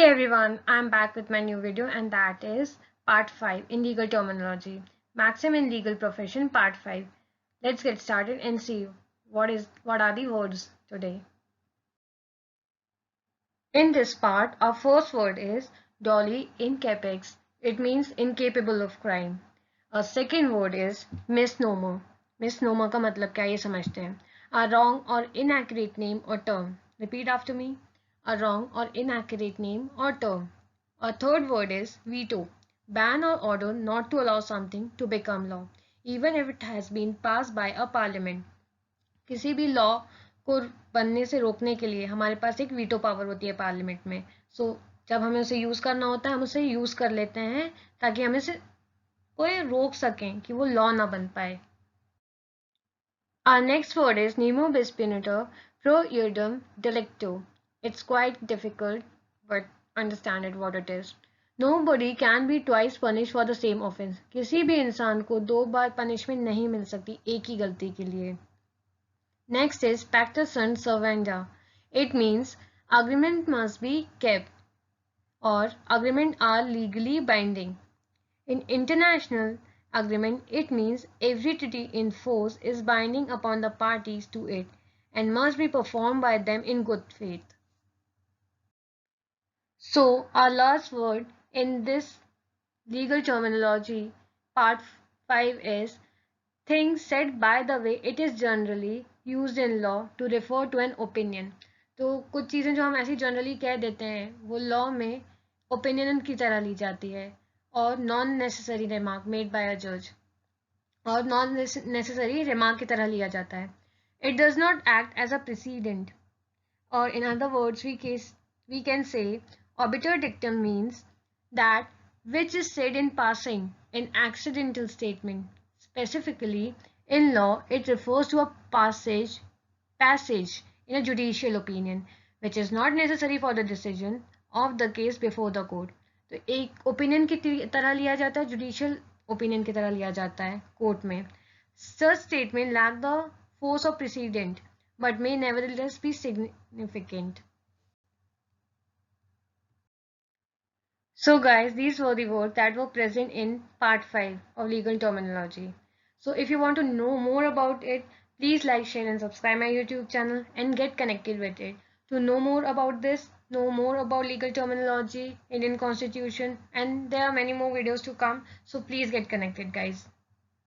everyone, I'm back with my new video and that is part 5 in legal terminology. Maxim in legal profession part 5. Let's get started and see what are the words today. In this part, our first word is dolly incapax. It means incapable of crime. Our second word is misnomer. Misnomer का मतलब क्या ये समझते हैं. A wrong or inaccurate name or term. Repeat after me. A wrong or inaccurate name or term. A third word is veto. Ban or order not to allow something to become law, even if it has been passed by a parliament. किसी भी law को बनने से रोकने के लिए हमारे पास एक वीटो पावर होती है पार्लियामेंट में. जब हमें उसे यूज करना होता है हम उसे यूज कर लेते हैं ताकि हमें से कोई रोक सकें कि वो लॉ ना बन पाए. Our next word is nemo bis spinator pro iudum delicto. It's quite difficult, but understand it what it is. Nobody can be twice punished for the same offense. किसी भी इंसान को दो बार punishment नहीं मिल सकती एक ही गलती के लिए. Next is pacta sunt servanda. It means agreement must be kept or agreement are legally binding. In international agreement, it means every treaty in force is binding upon the parties to it and must be performed by them in good faith. So, our last word in this legal terminology, part 5 is things said by the way it is generally used in law to refer to an opinion. तो कुछ चीज़ें जो हम ऐसी generally कह देते हैं वो लॉ में ओपिनियन की तरह ली जाती है और non necessary remark made by a जज और नॉन नेसेसरी रिमार्क की तरह लिया जाता है. It does not act as a president और in other words we can say obiter dictum means that which is said in passing, an accidental statement. Specifically, in law, it refers to a passage in a judicial opinion, which is not necessary for the decision of the case before the court. तो एक opinion की तरह लिया जाता है, judicial opinion की तरह लिया जाता है कोर्ट में. Such statement lack the force of precedent, but may nevertheless be significant. So guys, these were the words that were present in part 5 of legal terminology. So if you want to know more about it, please like, share and subscribe my YouTube channel and get connected with it. To know more about this, know more about legal terminology, Indian Constitution, and there are many more videos to come. So please get connected guys.